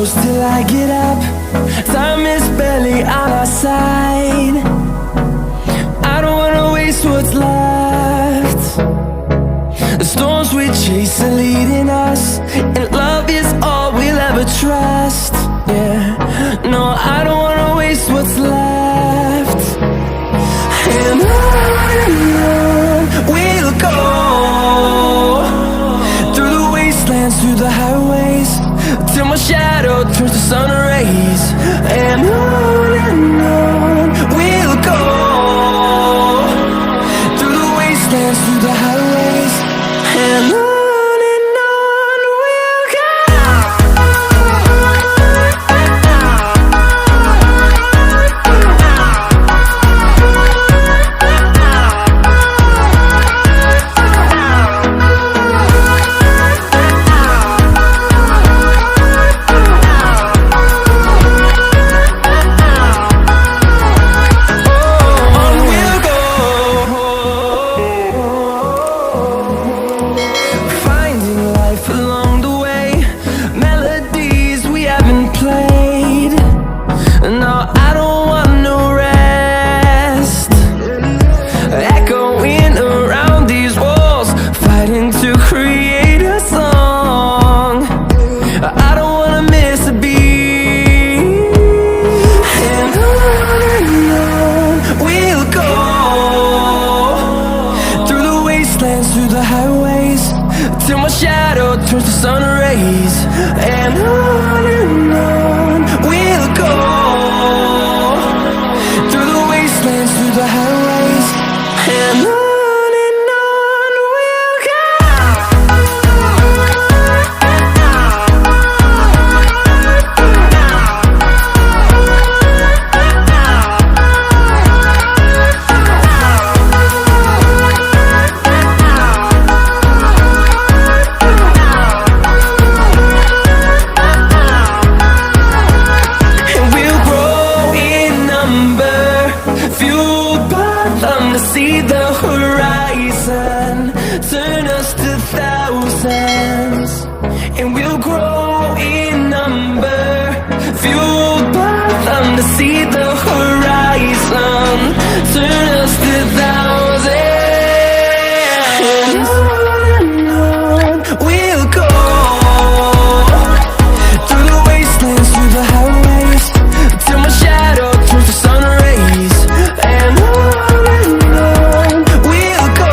close till I get up. Time is barely on our side. I don't wanna waste what's left. The storms we chase are leading us, and love is all we'll ever trust. Yeah, no, I don't wanna waste what's left. And on we'll go, through the wastelands, through the highways, till my shadow turns to sun rays. And on we'll go, through the wastelands, through the highways, and on. Turns to sun rays, and on we'll go, through the wastelands, through the highways, and on. Turn us to thousands, and we'll grow in number, fueled by them to see the horizon. Turn us to thousands, and on we'll go, through the wastelands, through the highways, till my shadow turns to sun rays, and on we'll go.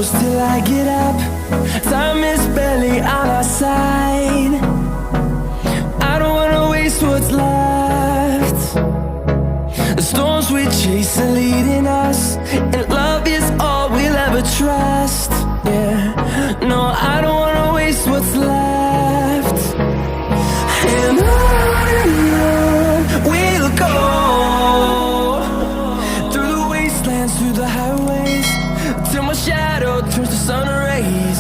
Till I get up, time is barely on our side. I don't wanna waste what's left. The storms we chase are leading us, and love is all we'll ever trust. Yeah, no, I don't wanna waste what's left. And on we'll go, through the wastelands, through the highways, till my shadow turns to sun rays.